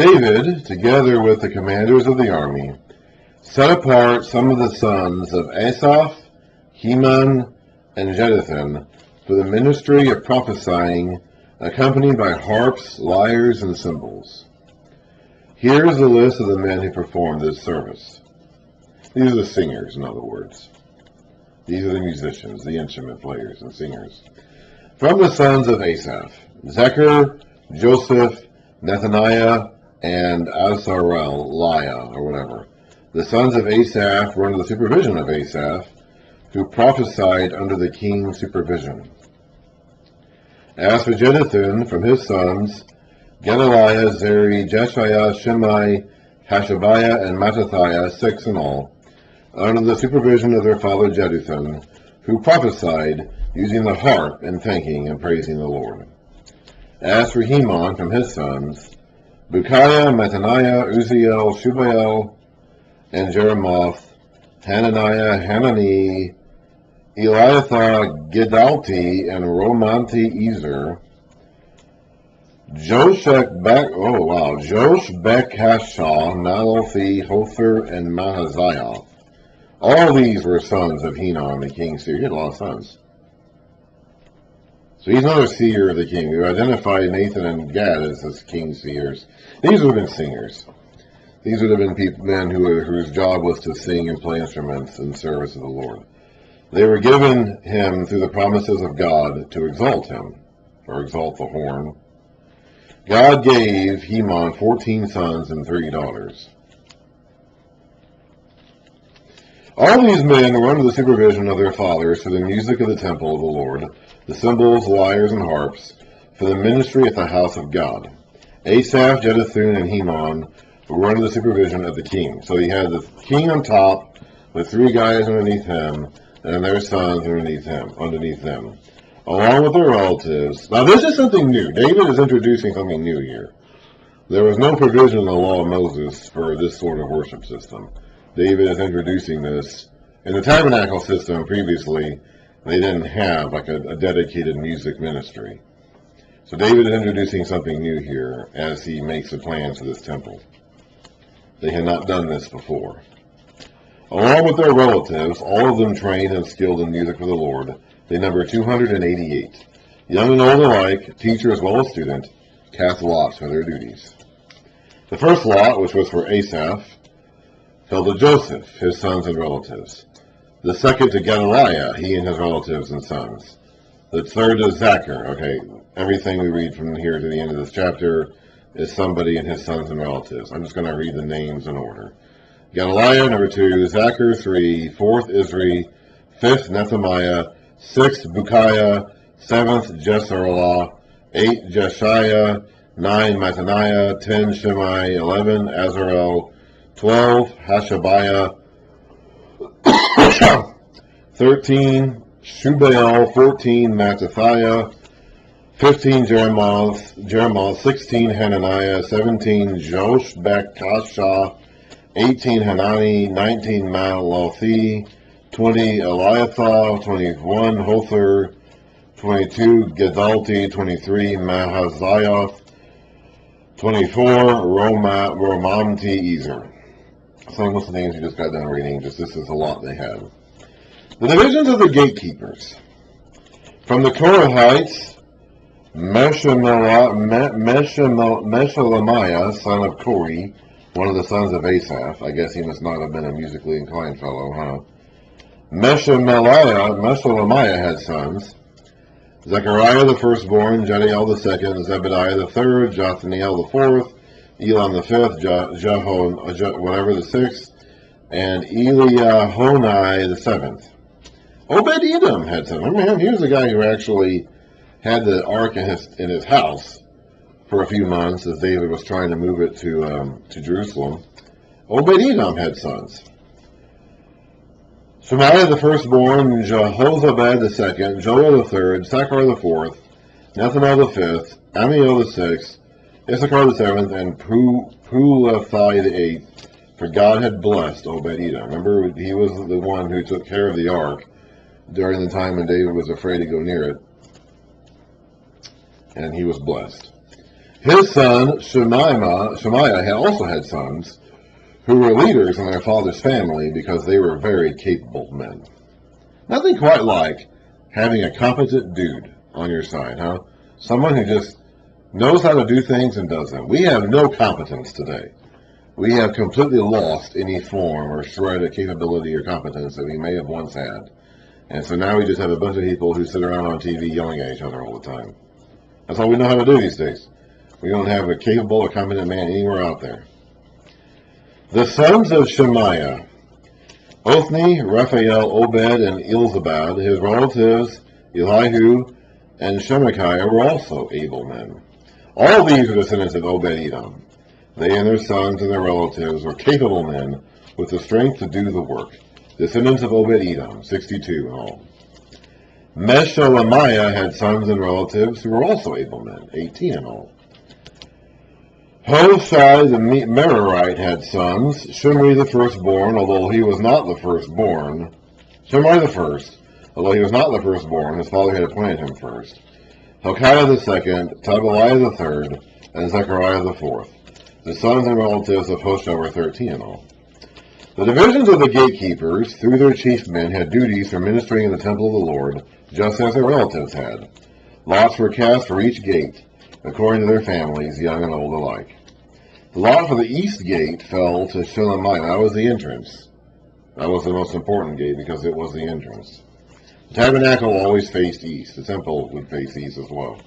David, together with the commanders of the army, set apart some of the sons of Asaph, Heman, and Jeduthun for the ministry of prophesying, accompanied by harps, lyres, and cymbals. Here is the list of the men who performed this service. These are the singers, in other words. These are the musicians, the instrument players and singers. From the sons of Asaph, Zechar, Joseph, Nethaniah, and Azariah, or whatever. The sons of Asaph were under the supervision of Asaph, who prophesied under the king's supervision. As for Jeduthun, from his sons, Gedaliah, Zeri, Jeshaiah, Shimei, Hashabiah, and Mattathiah, 6 in all, under the supervision of their father Jeduthun, who prophesied using the harp and thanking and praising the Lord. As for Heman, from his sons, Bukiah, Mattaniah, Uzziel, Shubael, and Jeremoth, Hananiah, Hanani, Eliathah, Gidalti, and Romanti Ezer, Joshbek Hashah, Nalothi, Hother, and Mahaziah. All these were sons of Heman, the king's seer. He had a lot of sons. So he's another seer of the king. We identified Nathan and Gad as his king's seers. These would have been singers. These would have been men whose job was to sing and play instruments in service of the Lord. They were given him through the promises of God to exalt him, or exalt the horn. God gave Heman 14 sons and 3 daughters. All these men were under the supervision of their fathers for the music of the temple of the Lord, the cymbals, lyres, and harps, for the ministry at the house of God. Asaph, Jeduthun, and Heman were under the supervision of the king. So he had the king on top with 3 guys underneath him, and their sons underneath them, along with their relatives. Now this is something new. David is introducing something new here. There was no provision in the law of Moses for this sort of worship system. David is introducing this. In the tabernacle system previously, they didn't have like a dedicated music ministry. So David is introducing something new here as he makes the plans for this temple. They had not done this before. Along with their relatives, all of them trained and skilled in music for the Lord, they number 288. Young and old alike, teacher as well as student, cast lots for their duties. The first lot, which was for Asaph, fell to Joseph, his sons and relatives. The second to Gedaliah, he and his relatives and sons. The third to Zechar. Okay, everything we read from here to the end of this chapter is somebody and his sons and relatives. I'm just going to read the names in order. Gedaliah, number 2, Zechar, 3, 4th, Isri, 5th, Nethaniah, 6th, Bukiah, 7th, Jesarela, 8, Jeshaiah, 9, Mattaniah, 10, Shimei, 11, Azarel, 12, Hashabiah, 13, Shubael, 14, Mattathiah, 15, Jeremoth, 16, Hananiah, 17, Joshbekashah, 18, Hanani, 19, Malothi, 20, Eliathah, 21, Hother, 22, Gedalti, 23, Mahaziah, 24, Romanti Ezer. Some of the names you just got done reading, this is a lot they had. The divisions of the gatekeepers. From the Korahites, Meshelemiah, son of Kori, one of the sons of Asaph. I guess he must not have been a musically inclined fellow, huh? Meshelemiah had sons. Zechariah the firstborn, Jediel the second, Zebediah the third, Jothniel the fourth, Elon the fifth, whatever the sixth, and Eliahonai the seventh. Obed-Edom had sons. Remember him? He was the guy who actually had the ark in his house for a few months as David was trying to move it to Jerusalem. Obed-Edom had sons. Shemaiah the firstborn, Jehozabad the second, Joel the third, Sakkar the fourth, Nethanel the fifth, Amiel the sixth, Issachar the seventh, and Pulathai the eighth. For God had blessed Obed-Edom. Remember, he was the one who took care of the ark during the time when David was afraid to go near it. And he was blessed. His son Shemaiah had also had sons who were leaders in their father's family because they were very capable men. Nothing quite like having a competent dude on your side, huh? Someone who just knows how to do things and does them. We have no competence today. We have completely lost any form or shred of capability or competence that we may have once had. And so now we just have a bunch of people who sit around on TV yelling at each other all the time. That's all we know how to do these days. We don't have a capable or competent man anywhere out there. The sons of Shemaiah: Othni, Raphael, Obed, and Elzabad. His relatives, Elihu and Shemachiah, were also able men. All these are descendants of Obed-Edom. They and their sons and their relatives were capable men with the strength to do the work. Descendants of Obed-Edom, 62 in all. Meshelemiah had sons and relatives who were also able men, 18 in all. Hoshai the Merarite had sons: Shimri the firstborn, although he was not the firstborn. Shimri the first, although he was not the firstborn, his father had appointed him first. Hilkiah the second, Tabaliah the third, and Zechariah the fourth. The sons and relatives of Hoshai were 13 in all. The divisions of the gatekeepers, through their chief men, had duties for ministering in the temple of the Lord, just as their relatives had. Lots were cast for each gate, according to their families, young and old alike. The lot for the east gate fell to Shelemiah. That was the entrance. That was the most important gate because it was the entrance. The tabernacle always faced east. The temple would face east as well.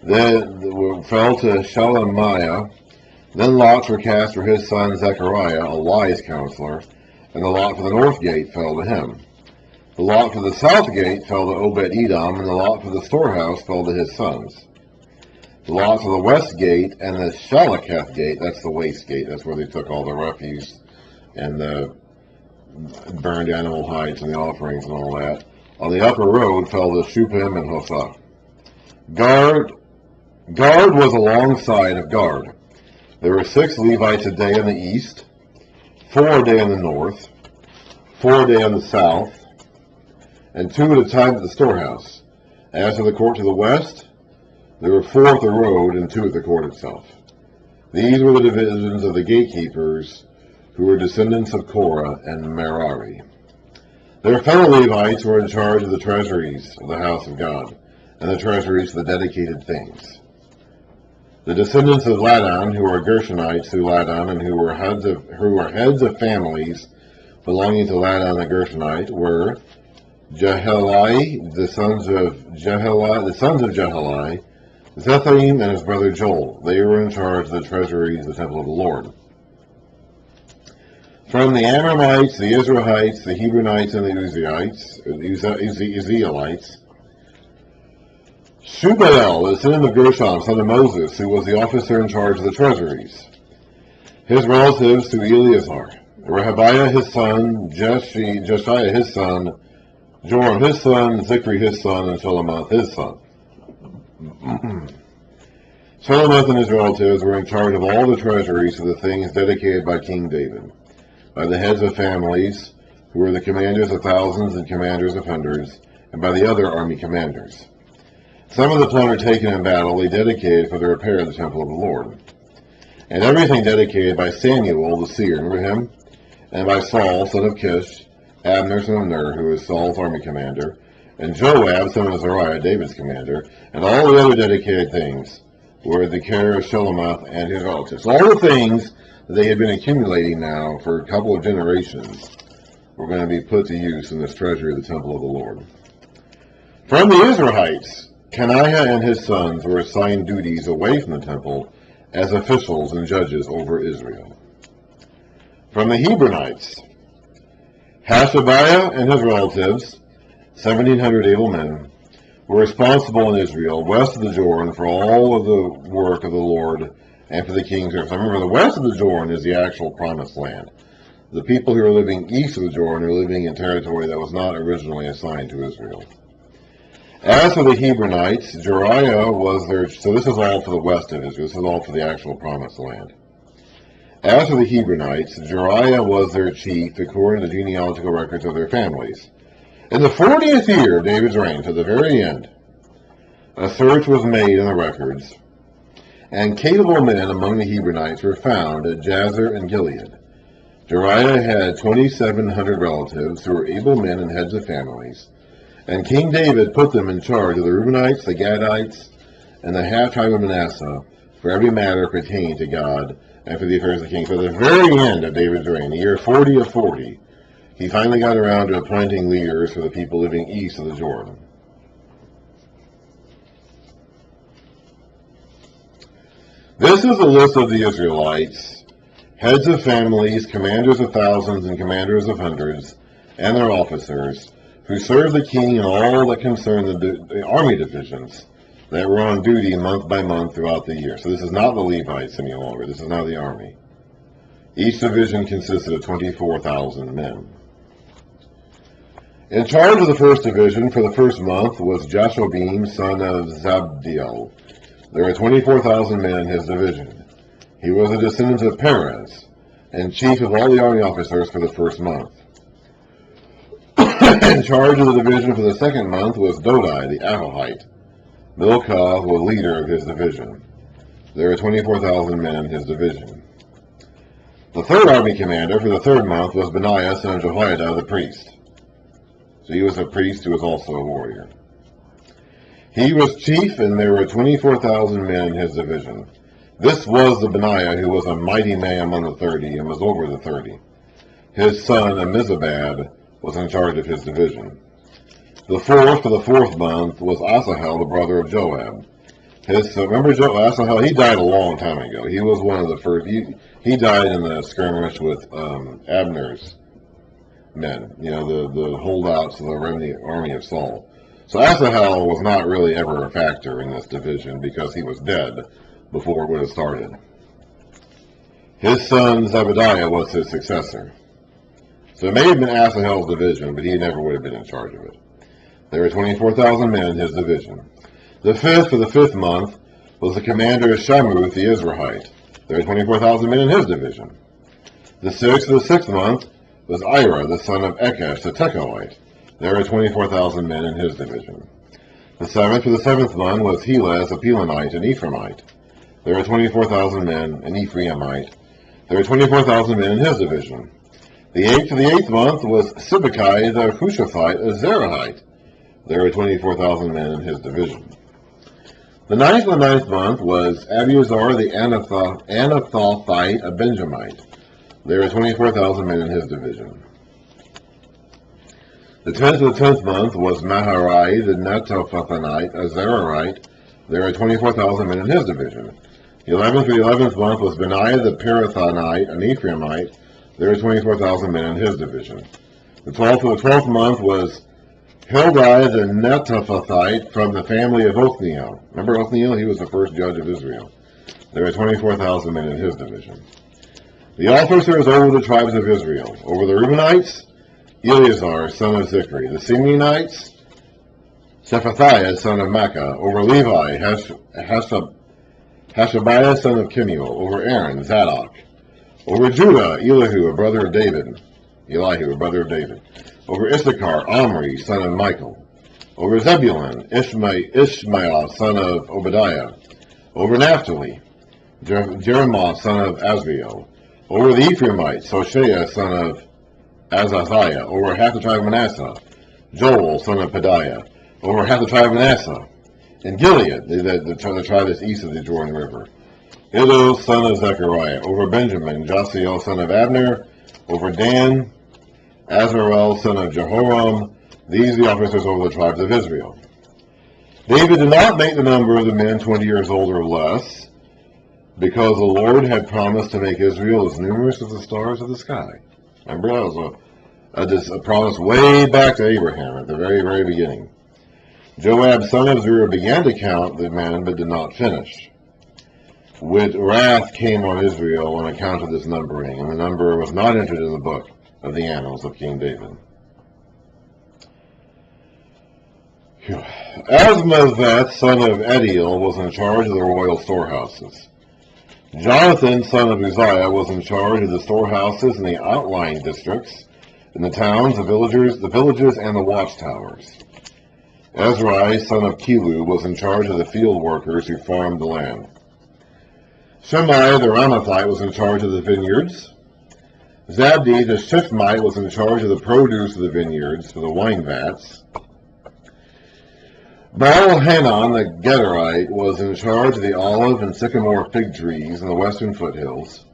Then it fell to Shelemiah. Then lots were cast for his son Zechariah, a wise counselor, and the lot for the north gate fell to him. The lot for the south gate fell to Obed-Edom, and the lot for the storehouse fell to his sons. The lot for the west gate and the Shalaketh gate, that's the waste gate, that's where they took all the refuse and the burned animal hides and the offerings and all that. On the upper road fell to Shupim and Hosah. Guard was alongside of guard. There were 6 Levites a day in the east, 4 a day in the north, 4 a day in the south, and 2 at a time at the storehouse. As for the court to the west, there were 4 at the road and 2 at the court itself. These were the divisions of the gatekeepers, who were descendants of Korah and Merari. Their fellow Levites were in charge of the treasuries of the house of God, and the treasuries of the dedicated things. The descendants of Ladan, who were Gershonites through Ladan, and who were heads of families belonging to Ladan the Gershonite, were Jehalai, the sons of Jehalai, Zethaim and his brother Joel. They were in charge of the treasuries of the temple of the Lord. From the Amramites, the Israelites, the Hebronites, and the Uzzielites, Shubael, the descendant of Gershom, son of Moses, who was the officer in charge of the treasuries. His relatives to Eleazar: Rehabiah his son, Jeshaiah his son, Joram his son, Zikri his son, and Shelomoth his son. Shelomoth and his relatives were in charge of all the treasuries of the things dedicated by King David, by the heads of families, who were the commanders of thousands and commanders of hundreds, and by the other army commanders. Some of the plunder taken in battle they dedicated for the repair of the temple of the Lord. And everything dedicated by Samuel the seer, remember him? And by Saul, son of Kish, Abner, son of Ner, who was Saul's army commander, and Joab, son of Zeruiah, David's commander, and all the other dedicated things were the care of Shelomoth and his relatives. All the things that they had been accumulating now for a couple of generations were going to be put to use in this treasury of the temple of the Lord. From the Israelites, Kenaiah and his sons were assigned duties away from the temple as officials and judges over Israel. From the Hebronites, Hashabiah and his relatives, 1,700 able men, were responsible in Israel, west of the Jordan, for all of the work of the Lord and for the king's service. Remember, the west of the Jordan is the actual promised land. The people who are living east of the Jordan are living in territory that was not originally assigned to Israel. As for the Hebronites, Jeriah was their... So this is all for the west of Israel. This is all for the actual promised land. As for the Hebronites, Jeriah was their chief, according to the genealogical records of their families. In the 40th year of David's reign, to the very end, a search was made in the records, And capable men among the Hebronites were found at Jazer and Gilead. Jeriah had 2,700 relatives who were able men and heads of families, and King David put them in charge of the Reubenites, the Gadites, and the half-tribe of Manasseh for every matter pertaining to God and for the affairs of the king. So at the very end of David's reign, the year 40 of 40, he finally got around to appointing leaders for the people living east of the Jordan. This is a list of the Israelites, heads of families, commanders of thousands and commanders of hundreds, and their officers, who served the king in all that concerned the army divisions that were on duty month by month throughout the year. So this is not the Levites any longer. This is not the army. Each division consisted of 24,000 men. In charge of the first division for the first month was Jashobeam, son of Zabdiel. There were 24,000 men in his division. He was a descendant of Perez, and chief of all the army officers for the first month. In charge of the division for the second month was Dodai, the Ahohite. Milcah was leader of his division. There were 24,000 men in his division. The third army commander for the third month was Benaiah, son of Jehoiada, the priest. So he was a priest who was also a warrior. He was chief, and there were 24,000 men in his division. This was the Benaiah who was a mighty man among the 30 and was over the 30. His son Ammizabad was in charge of his division. The fourth for the fourth month was Asahel, the brother of Joab. Remember Asahel? He died a long time ago. He was one of the first. He died in the skirmish with Abner's men. You know, the holdouts of the remnant army of Saul. So Asahel was not really ever a factor in this division because he was dead before it would have started. His son Zebediah was his successor. So it may have been Asahel's division, but he never would have been in charge of it. There were 24,000 men in his division. The fifth for the fifth month was the commander Shamuth the Israelite. There were 24,000 men in his division. The sixth for the sixth month was Ira, the son of Ekesh the Tekoite. There were 24,000 men in his division. The seventh for the seventh month was Helez, a Pelonite, an Ephraimite. There were 24,000 men, an Ephraimite. There were 24,000 men in his division. The eighth for the eighth month was Sibbecai, the Hushathite, a Zerahite. There were 24,000 men in his division. The ninth for the ninth month was Abiazar, the Anathothite, a Benjamite. There were 24,000 men in his division. The 10th of the 10th month was Maharai, the Netophathite, a Zerahite. There were 24,000 men in his division. The 11th for the 11th month was Benaiah, the Pirathonite, an Ephraimite. There were 24,000 men in his division. The 12th for the 12th month was Hildai, the Netophathite, from the family of Othniel. Remember Othniel? He was the first judge of Israel. There were 24,000 men in his division. The officers over the tribes of Israel. Over the Reubenites, Eleazar, son of Zikri. The Simeonites, Shephatiah, son of Makkah. Over Levi, Hashabiah, son of Kemuel. Over Aaron, Zadok. Over Judah, Elihu, a brother of David. Over Issachar, Omri, son of Michael. Over Zebulun, Ishmael, son of Obadiah. Over Naphtali, Jeremoth, son of Azriel. Over the Ephraimites, Hoshea, son of Azaziah. Over half the tribe of Manasseh, Joel, son of Pedaiah. Over half the tribe of Manasseh. In Gilead, the tribe that's east of the Jordan River, Iddo, son of Zechariah. Over Benjamin, Jasiel, son of Abner. Over Dan, Azarel, son of Jehoram. These are the officers over the tribes of Israel. David did not make the number of the men 20 years old or less, because the Lord had promised to make Israel as numerous as the stars of the sky. Remember, that was a promise way back to Abraham at the very, very beginning. Joab, son of Zeruiah, began to count the men, but did not finish. With wrath came on Israel on account of this numbering, and the number was not entered in the book of the annals of King David. Asmaveth, son of Ediel, was in charge of the royal storehouses. Jonathan, son of Uzziah, was in charge of the storehouses in the outlying districts, in the towns, the villages, and the watchtowers. Ezrai, son of Kilu, was in charge of the field workers who farmed the land. Shimei the Ramathite was in charge of the vineyards. Zabdi the Shifmite was in charge of the produce of the vineyards for the wine vats. Baal-Hanan the Gederite was in charge of the olive and sycamore fig trees in the western foothills.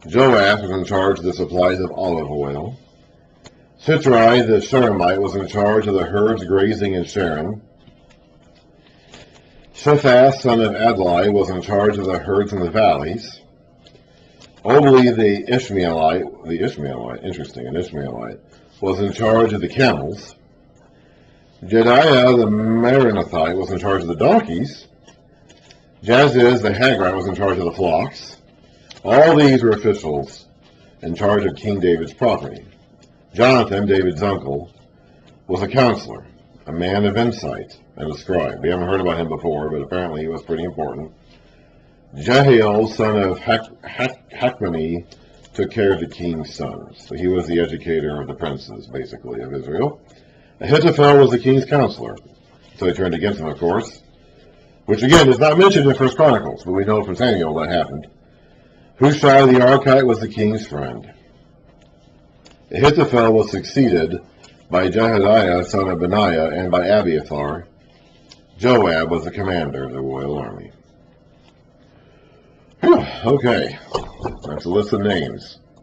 Joash was in charge of the supplies of olive oil. Shitrai the Sharamite was in charge of the herds grazing in Sharon. Shaphath, son of Adlai, was in charge of the herds in the valleys. Obli the Ishmaelite, an Ishmaelite, was in charge of the camels. Jediah the Meronothite was in charge of the donkeys. Jaziz the Hagrite was in charge of the flocks. All these were officials in charge of King David's property. Jonathan, David's uncle, was a counselor, a man of insight, and a scribe. We haven't heard about him before, but apparently he was pretty important. Jehiel, son of Hakmoni, took care of the king's sons. So he was the educator of the princes, basically, of Israel. Ahithophel was the king's counselor. So he turned against him, of course. Which, again, is not mentioned in 1 Chronicles, but we know from Samuel that happened. Hushai the Archite was the king's friend. Ahithophel was succeeded by Jehadiah, son of Benaiah, and by Abiathar. Joab was the commander of the royal army. Okay, that's a list of names.